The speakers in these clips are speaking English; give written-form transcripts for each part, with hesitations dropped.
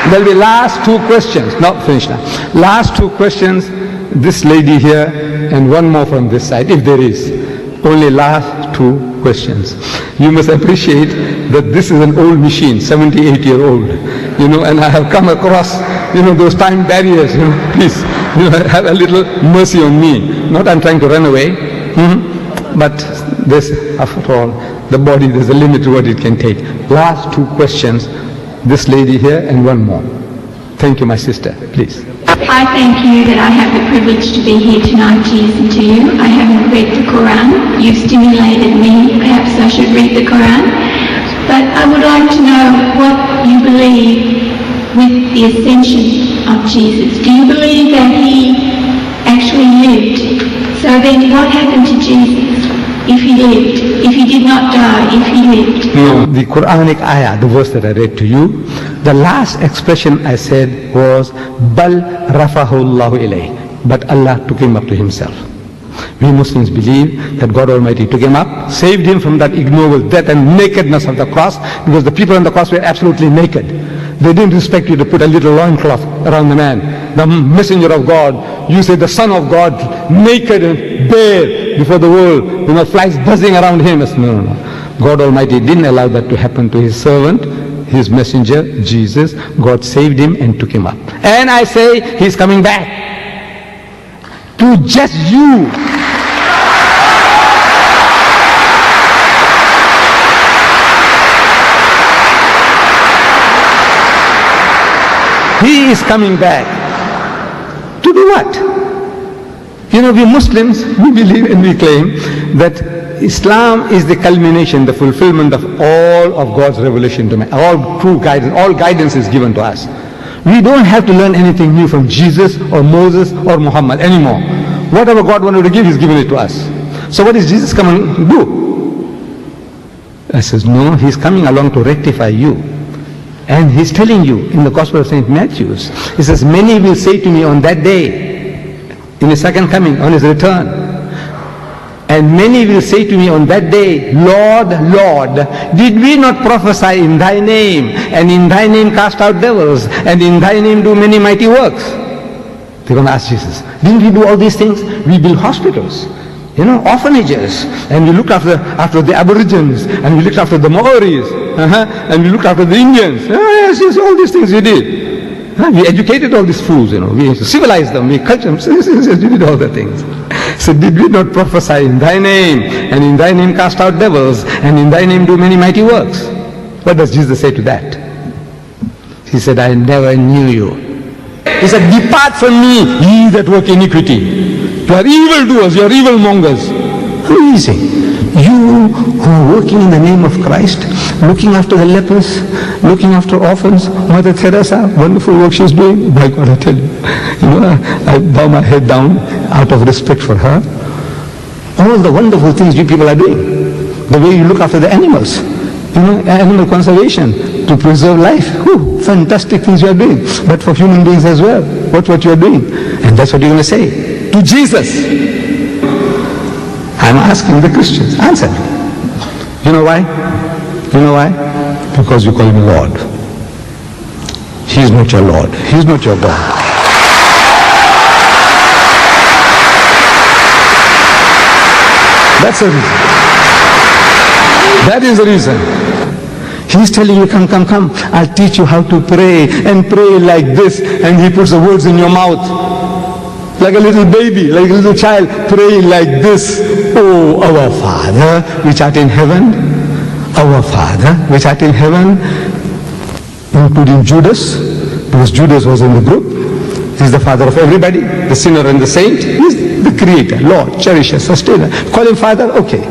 There'll be last two questions. No, finish now. Last two questions. This lady here and one more from this side, if there is. Only last two questions. You must appreciate that this is an old machine, 78-year-old. And I have come across, those time barriers. Please, have a little mercy on me. Not I'm trying to run away, but this, after all, the body, there's a limit to what it can take. Last two questions. This lady here and one more. Thank you, my sister. Please. I thank you that I have the privilege to be here tonight to listen to you. I haven't read the Quran. You've stimulated me. Perhaps I should read the Quran. But I would like to know what you believe with the ascension of Jesus. Do you believe that he actually lived? So then what happened to Jesus if he lived? If he did not die, if he lived? No, the Quranic ayah, the verse that I read to you, the last expression I said was, Bal rafahu Allahu ilayh. But Allah took him up to himself. We Muslims believe that God Almighty took him up, saved him from that ignoble death and nakedness of the cross, because the people on the cross were absolutely naked. They didn't respect you to put a little loincloth around the man. The messenger of God, you say the son of God, naked and bare before the world, flies buzzing around him. No. God Almighty didn't allow that to happen to his servant, his messenger, Jesus. God saved him and took him up. And I say, he's coming back to just you. He is coming back. To do what? We Muslims, we believe and we claim that Islam is the culmination, the fulfillment of all of God's revelation to man. All true guidance, all guidance is given to us. We don't have to learn anything new from Jesus or Moses or Muhammad anymore. Whatever God wanted to give, He's given it to us. So what is Jesus coming to do? I says, no, He's coming along to rectify you. And He's telling you in the Gospel of St. Matthew, He says, many will say to me on that day, in His second coming, on His return, and many will say to me on that day, Lord, Lord, did we not prophesy in Thy name, and in Thy name cast out devils, and in Thy name do many mighty works? They're going to ask Jesus, didn't we do all these things? We built hospitals, orphanages, and we looked after the Aborigines, and we looked after the Maoris, and we looked after the Indians. Yes, all these things we did. We educated all these fools, we civilized them, we cultured them, we did all the things. So did we not prophesy in Thy name, and in Thy name cast out devils, and in Thy name do many mighty works? What does Jesus say to that? He said, I never knew you. He said, depart from me, ye that work iniquity. You are evildoers, you are evilmongers. Who is he? You who are working in the name of Christ, looking after the lepers, looking after orphans. Mother Teresa, wonderful work she's doing. My God, I tell you, I bow my head down out of respect for her. All the wonderful things you people are doing. The way you look after the animals, animal conservation, to preserve life. Fantastic things you are doing. But for human beings as well, what you are doing. And that's what you're going to say to Jesus. I'm asking the Christians, answer me. You know why? Because you call him Lord. He is not your Lord. He is not your God. That's the reason. That is the reason. He's telling you, come, I'll teach you how to pray, and pray like this, and He puts the words in your mouth. Like a little baby, like a little child, praying like this. Oh, our Father, which art in heaven. Our Father, which art in heaven. Including Judas, because Judas was in the group. He's the father of everybody, the sinner and the saint. He's the creator, Lord, cherisher, sustainer. Call him Father, okay.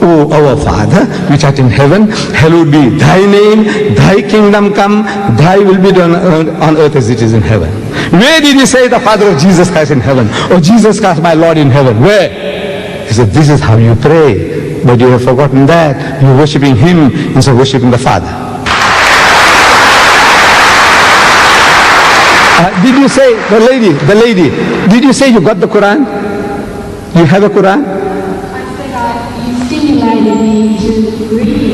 Oh, our Father, which art in heaven, hallowed be Thy name, Thy kingdom come, Thy will be done on earth as it is in heaven. Where did He say the Father of Jesus Christ in heaven? Or Jesus Christ my Lord in heaven? Where? He said, this is how you pray. But you have forgotten that. You're worshipping Him instead of worshipping the Father. Did you say, the lady, did you say you got the Quran? You have a Quran? You stimulated me to read